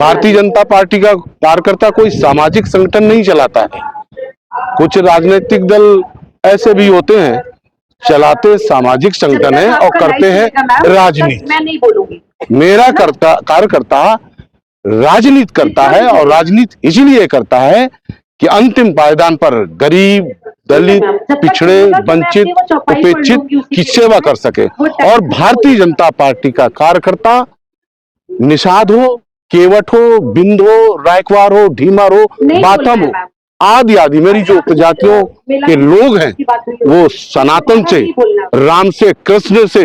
Bharatiya Janata party का कार्यकर्ता कोई सामाजिक संगठन नहीं चलाता है। कुछ राजनीतिक दल ऐसे भी होते हैं, चलाते सामाजिक संगठन है और करते हैं राजनीति। मैं नहीं बोलूंगी। मेरा कार्यकर्ता राजनीति करता है और राजनीति इसलिए करता है कि अंतिम पायदान पर गरीब, दलित, पिछड़े, वंचित, उपेक्षित की सेवा कर सके। और भारतीय जनता पार्टी का कार्यकर्ता निषाद हो, केवट हो, बिंद हो, रायकवार हो, ढीमर हो, बाथम हो, आदि आदि मेरी जो उपजातियों के लोग हैं वो सनातन से, राम से, कृष्ण से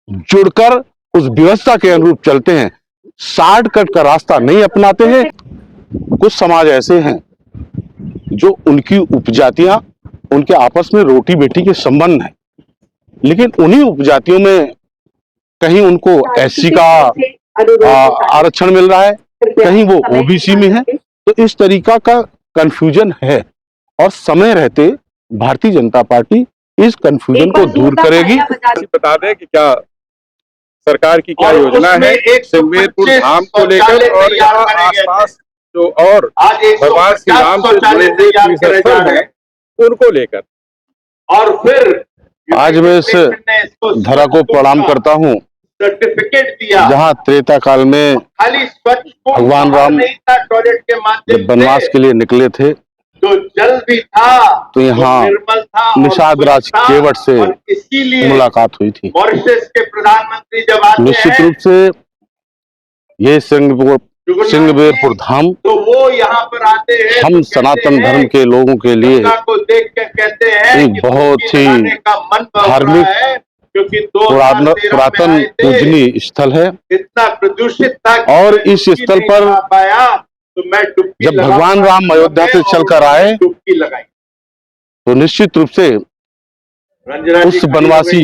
जुड़कर उस व्यवस्था के अनुरूप चलते हैं, शॉर्टकट का रास्ता नहीं अपनाते हैं। कुछ समाज ऐसे हैं जो उनकी उपजातियां, उनके आपस में रोटी बेटी के संबंध है, लेकिन उन्हीं उपजातियों में कहीं उनको एससी का आरक्षण मिल रहा है, कहीं वो ओबीसी में है। तो इस तरीका का कंफ्यूजन है और समय रहते भारतीय जनता पार्टी इस कंफ्यूजन को दूर करेगी। बता दें कि क्या सरकार की क्या योजना है सिंगवेरपुर धाम को लेकर और यहाँ आसपास जो और भगवान श्री राम से जुड़े हुए तीर्थस्थल हैं उनको लेकर। और फिर आज मैं इस धरा को प्रणाम करता हूँ सर्टिफिकेट दिया, जहाँ त्रेता काल में खाली स्वच्छ भगवान राम टॉयलेट के माध्यम वनवास के लिए निकले थे, जो जल भी था तो यहाँ निर्मल था, निषाद राज केवट से इसीलिए मुलाकात हुई थी। मॉरिशस के प्रधानमंत्री जब आते निश्चित हैं रूप से ये सिंगवेरपुर धाम तो वो यहाँ पर आते हैं, हम सनातन धर्म के लोगों के लिए को देख कर कहते हैं एक बहुत ही धार्मिक पुरातन पूजनीय स्थल है। इतना प्रदूषित था और इस स्थल पर पाया तो मैं जब भगवान राम अयोध्या से चलकर आए डुबकी लगाई तो निश्चित रूप से उस वनवासी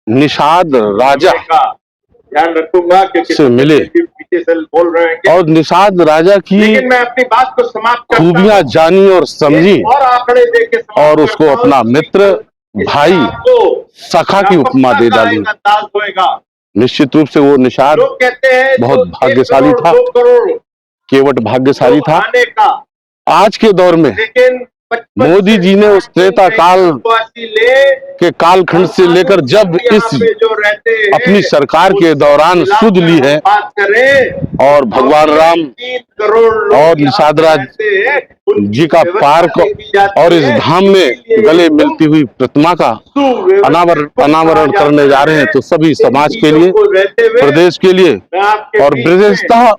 निषाद राजा ध्यान रखूंगा से मिले पीछे से बोल रहे हैं और निषाद राजा की लेकिन मैं अपनी बात को समाप्त खूबियां जानी और समझी और आंकड़े देके और उसको अपना मित्र, भाई, सखा की उपमा दे डाली। निश्चित रूप से वो निषाद बहुत भाग्यशाली था, केवट भाग्यशाली था। आज के दौर में मोदी जी ने उस त्रेता काल के कालखंड से लेकर जब इस अपनी सरकार के दौरान सुध ली है और भगवान राम और निषाद राज जी का पार्क और इस धाम में गले मिलती हुई प्रतिमा का अनावरण करने जा रहे हैं, तो सभी समाज के लिए, प्रदेश के लिए और विशेषतः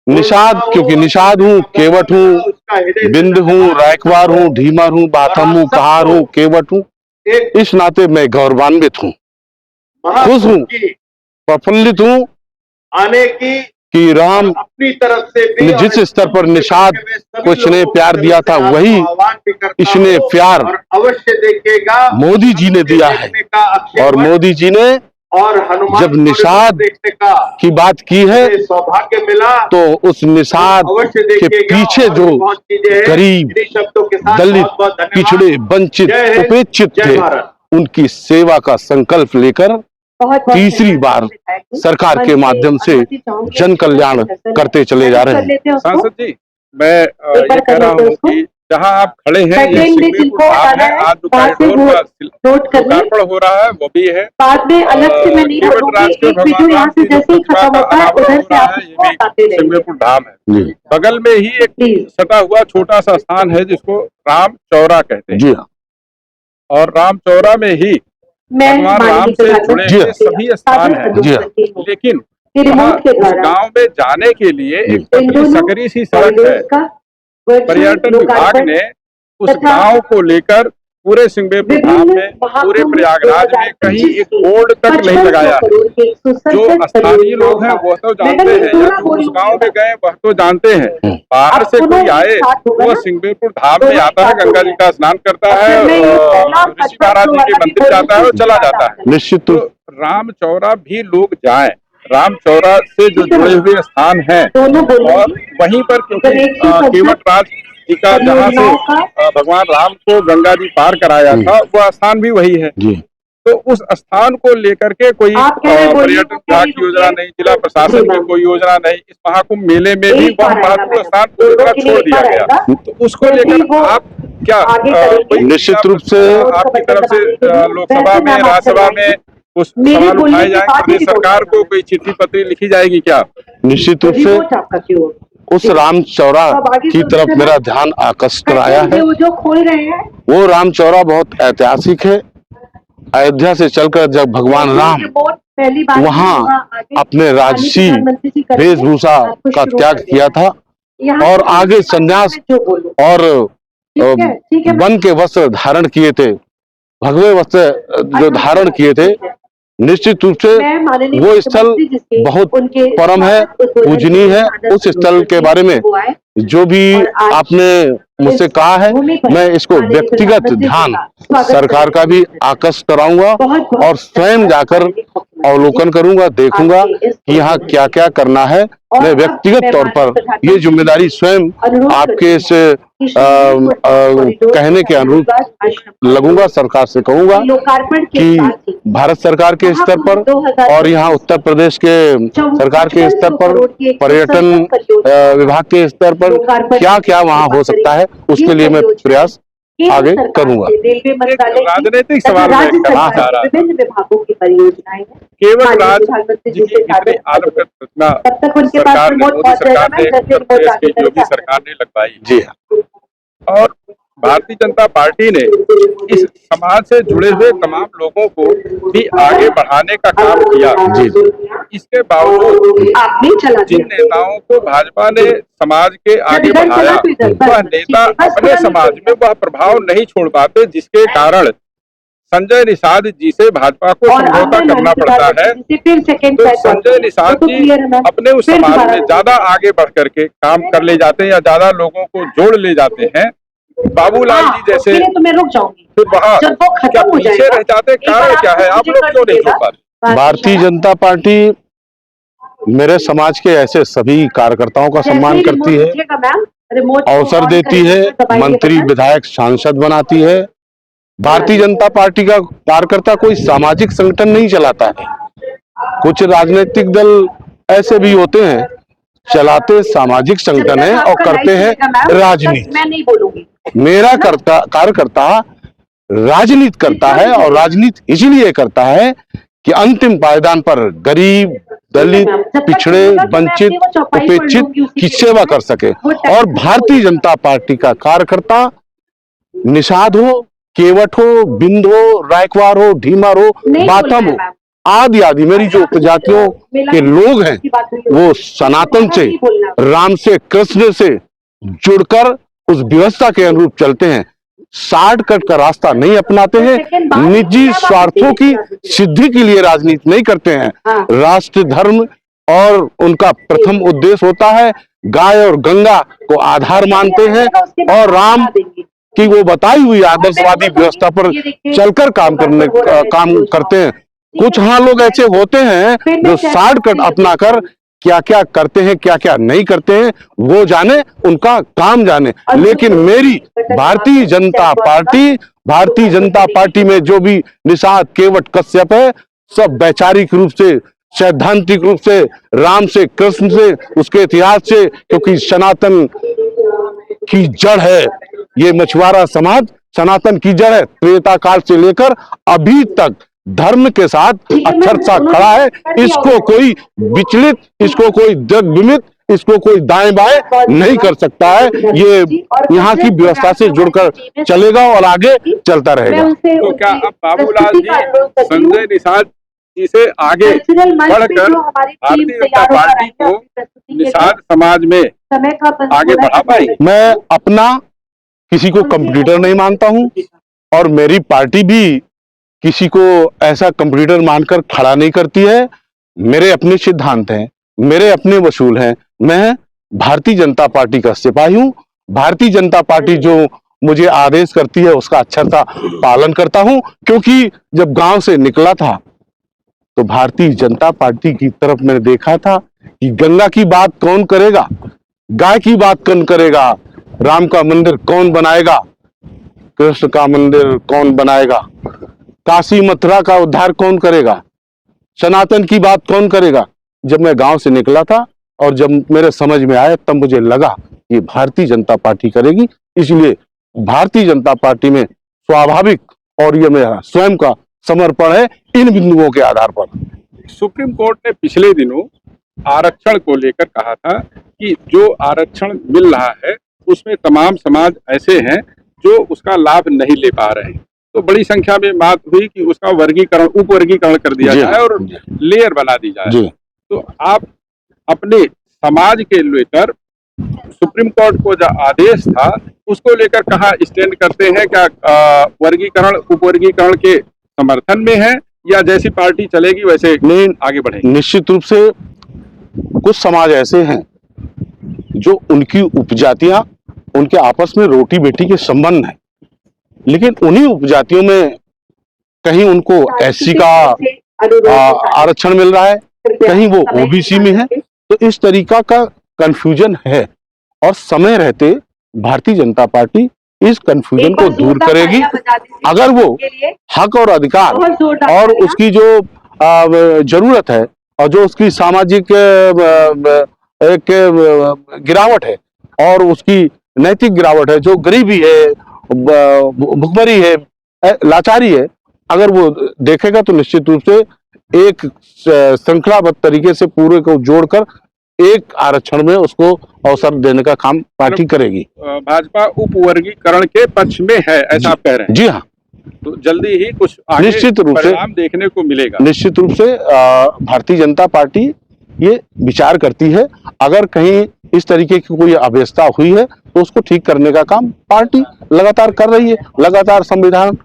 निषाद, क्योंकि निषाद हूँ, केवट हूँ, बिंद हूँ, रायकवार हूँ, ढीमर हूँ, बाथम हूँ, कहार हूँ, केवट हूँ, इस नाते मैं गौरवान्वित हूँ, खुश हूँ, प्रफुल्लित हूँ आने की कि राम अपनी तरफ से जिस स्तर पर निषाद को इसने प्यार दिया था वही इसने प्यार अवश्य देखेगा मोदी जी ने दिया है। और मोदी जी ने और जब निषाद की बात की है सौभाग्य मिला तो उस निषाद के पीछे जो गरीब, दलित, पिछड़े, वंचित, उपेक्षित थे उनकी सेवा का संकल्प लेकर तीसरी बार सरकार के माध्यम से जन कल्याण करते चले जा रहे हैं। सांसद जी, मैं ये कह रहा हूँ कि जहाँ आप खड़े हैं ये सिंगवेरपुर धाम है, आज जो कॉरिडोर का लोकार्पण हो रहा है वो भी है, बाद में अलग से मैं नहीं बोलूंगी, एक वीडियो यहाँ से जैसे ही खत्म होता है उधर से आप उसको बताते रहेंगे। सिंगवेरपुर धाम है, बगल में ही एक सटा हुआ छोटा सा स्थान है जिसको राम चौरा कहते हैं। जी हाँ। और राम चौरा में ही भगवान राम से जुड़े हुए सभी स्थान है। लेकिन उस गांव में जाने के लिए एक पतली सकरी सी सड़क है। पर्यटन विभाग ने उस गांव को लेकर पूरे सिंगवेरपुर धाम में, पूरे प्रयागराज में कहीं एक बोर्ड तक नहीं लगाया है। जो स्थानीय लोग हैं वो तो जानते हैं, या जो उस गांव में गए वह तो जानते हैं, बाहर से कोई आए वो सिंगवेरपुर धाम में आता है, गंगा जी का स्नान करता है, ऋषि महाराज जी के मंदिर जाता है और चला जाता है। निश्चित तो राम चौरा भी लोग जाएं, राम चौरा से जो जुड़े हुए स्थान हैं और वहीं पर क्योंकि केवट राज जी का जहाँ से भगवान राम को गंगा जी पार कराया था वो स्थान भी वही है। तो उस स्थान को लेकर के कोई पर्यटन विभाग की योजना नहीं, जिला प्रशासन की कोई योजना नहीं। इस महाकुंभ मेले में भी वह महत्वपूर्ण स्थान पूरी तरह छोड़ दिया गया। तो उसको लेकर आप क्या निश्चित रूप से आपकी तरफ से लोकसभा में, राज्यसभा में उस सवाल उठाए जाएंगे? प्रदेश सरकार को कोई चिट्ठी पत्री लिखी जाएगी क्या? निश्चित रूप से उस राम चौरा की तरफ मेरा ध्यान आकर्षित कराया है। वो राम चौरा बहुत ऐतिहासिक है। अयोध्या से चलकर जब भगवान राम वहाँ अपने राजसी वेशभूषा का त्याग किया था और आगे संन्यास और वन के वस्त्र धारण किए थे, भगवे वस्त्र जो धारण किए थे, निश्चित रूप से वो स्थल बहुत परम है, पूजनीय है। उस स्थल के बारे में जो भी आपने मुझसे कहा है, मैं इसको व्यक्तिगत ध्यान सरकार का भी आकर्षित कराऊंगा और स्वयं जाकर अवलोकन करूंगा, देखूंगा कि यहाँ क्या क्या करना है। मैं व्यक्तिगत तौर पर ये जिम्मेदारी स्वयं आपके इस कहने के अनुरूप लगूंगा, सरकार से कहूंगा कि भारत सरकार के स्तर पर और यहाँ उत्तर प्रदेश के सरकार के स्तर पर, पर्यटन विभाग के स्तर पर क्या क्या वहाँ हो सकता है, उसके लिए मैं प्रयास आगे करूंगा। राजनीतिक सवाल में करना चाह रहा विभिन्न विभागों की परियोजनाएं केवल राज्य की इतनी आलमगत रचना सरकार ने, मोदी सरकार ने, उत्तर प्रदेश की योगी सरकार ने लगवाई। जी हाँ, और भारतीय जनता पार्टी ने इस समाज से जुड़े हुए तमाम लोगों को भी आगे बढ़ाने का काम किया। जी जी। इसके बावजूद जिन नेताओं को भाजपा ने समाज के आगे बढ़ाया, वह नेता अपने समाज में वह प्रभाव नहीं छोड़ पाते, जिसके कारण संजय निषाद जी से भाजपा को समझौता करना पड़ता है। तो संजय निषाद जी अपने उस समाज में ज्यादा आगे बढ़ करके काम कर ले जाते हैं या ज्यादा लोगों को जोड़ ले जाते हैं। बाबूलाल जी जैसे तो मैं रुक जाऊंगी, फिर वहाँ क्या पीछे रह जाते, कारण क्या है? आप लोग क्यों नहीं जुड़ पाते? भारतीय जनता पार्टी मेरे समाज के ऐसे सभी कार्यकर्ताओं का सम्मान करती है, अवसर देती है, मंत्री विधायक सांसद बनाती है। भारतीय जनता पार्टी का कार्यकर्ता कोई सामाजिक संगठन नहीं चलाता है। कुछ राजनीतिक दल ऐसे भी होते हैं, चलाते सामाजिक संगठन है और करते हैं राजनीति। मैं नहीं बोलूंगी। मेरा कार्यकर्ता राजनीति करता है और राजनीति इसलिए करता है कि अंतिम पायदान पर गरीब, दलित, पिछड़े, वंचित, उपेक्षित की सेवा कर सके। और भारतीय जनता पार्टी का कार्यकर्ता निषाद हो, केवट हो, बिंद हो, रायकवार हो, ढीमर हो, बाथम हो, आदि आदि मेरी जो प्रजातियों के लोग हैं, वो सनातन से, राम से, कृष्ण से जुड़कर उस व्यवस्था के अनुरूप चलते हैं। शॉर्टकट का रास्ता नहीं अपनाते हैं, निजी स्वार्थों की सिद्धि के लिए राजनीति नहीं करते हैं। राष्ट्र धर्म और उनका प्रथम उद्देश्य होता है, गाय और गंगा को आधार मानते हैं और राम की वो बताई हुई आदर्शवादी व्यवस्था पर चलकर काम करते हैं। कुछ हाँ लोग ऐसे होते हैं जो शॉर्टकट अपनाकर क्या क्या करते हैं, क्या क्या नहीं करते हैं, वो जाने, उनका काम जाने। लेकिन मेरी भारतीय जनता पार्टी में जो भी निषाद, केवट, कश्यप है, सब वैचारिक रूप से, सैद्धांतिक रूप से, राम से, कृष्ण से, उसके इतिहास से, क्योंकि सनातन की जड़ है ये मछुआरा समाज, सनातन की जड़ है, त्रेता काल से लेकर अभी तक धर्म के साथ अक्षर सा खड़ा है। इसको कोई विचलित, इसको कोई दिग्भ्रमित, इसको कोई दाएं बाएं नहीं कर सकता है। ये यहाँ की व्यवस्था से जुड़कर चलेगा और आगे चलता रहेगा। तो क्या अब बाबूलाल जी संजय निषाद जी से आगे बढ़कर भारतीय जनता पार्टी को निषाद समाज में आगे बढ़ा पाएंगे? मैं अपना किसी को कंप्यूटर नहीं मानता हूँ और मेरी पार्टी भी किसी को ऐसा कंप्यूटर मानकर खड़ा नहीं करती है। मेरे अपने सिद्धांत हैं, मेरे अपने वसूल हैं। मैं भारतीय जनता पार्टी का सिपाही हूँ। भारतीय जनता पार्टी जो मुझे आदेश करती है उसका अक्षरशः पालन करता हूँ, क्योंकि जब गांव से निकला था तो भारतीय जनता पार्टी की तरफ मैंने देखा था कि गंगा की बात कौन करेगा, गाय की बात कौन करेगा, राम का मंदिर कौन बनाएगा, कृष्ण का मंदिर कौन बनाएगा, काशी मथुरा का उद्धार कौन करेगा, सनातन की बात कौन करेगा। जब मैं गांव से निकला था और जब मेरे समझ में आया तब मुझे लगा ये भारतीय जनता पार्टी करेगी, इसलिए भारतीय जनता पार्टी में स्वाभाविक और ये मेरा स्वयं का समर्पण है इन बिंदुओं के आधार पर। सुप्रीम कोर्ट ने पिछले दिनों आरक्षण को लेकर कहा था कि जो आरक्षण मिल रहा है उसमें तमाम समाज ऐसे हैं जो उसका लाभ नहीं ले पा रहे हैं, तो बड़ी संख्या में बात हुई कि उसका वर्गीकरण, उप वर्गीकरण कर दिया जाए और लेयर बना दी जाए। तो आप अपने समाज के लेकर सुप्रीम कोर्ट को जो आदेश था उसको लेकर कहाँ स्टैंड करते हैं? क्या वर्गीकरण, उप वर्गीकरण के समर्थन में है या जैसी पार्टी चलेगी वैसे नहीं आगे बढ़ेगी? निश्चित रूप से कुछ समाज ऐसे हैं जो उनकी उपजातियां, उनके आपस में रोटी बेटी के संबंध है, लेकिन उन्हीं उपजातियों में कहीं उनको एससी का आरक्षण मिल रहा है, कहीं वो ओबीसी में है। तो इस तरीका का कंफ्यूजन है और समय रहते भारतीय जनता पार्टी इस कंफ्यूजन को दूर करेगी। अगर वो हक और अधिकार और उसकी जो जरूरत है और जो उसकी सामाजिक एक गिरावट है और उसकी नैतिक गिरावट है, जो गरीबी है, भुखमरी है, लाचारी है, अगर वो देखेगा तो निश्चित रूप से एक श्रृंखलाबद्ध तरीके से पूरे को जोड़कर एक आरक्षण में उसको अवसर देने का काम पार्टी करेगी। भाजपा उप वर्गीकरण के पक्ष में है ऐसा आप कह रहे हैं? जी हाँ, तो जल्दी ही कुछ आगे निश्चित रूप से परिणाम देखने को मिलेगा। निश्चित रूप से भारतीय जनता पार्टी ये विचार करती है, अगर कहीं इस तरीके की कोई अव्यवस्था हुई है तो उसको ठीक करने का काम पार्टी लगातार कर रही है। लगातार संविधान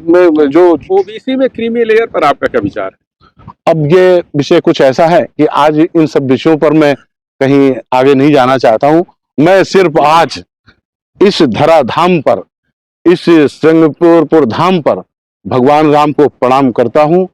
में जो ओबीसी में क्रीमी लेयर पर आपका क्या विचार है? अब ये विषय कुछ ऐसा है कि आज इन सब विषयों पर मैं कहीं आगे नहीं जाना चाहता हूं। मैं सिर्फ आज इस धराधाम पर, इस श्रृंगपुर धाम पर भगवान राम को प्रणाम करता हूं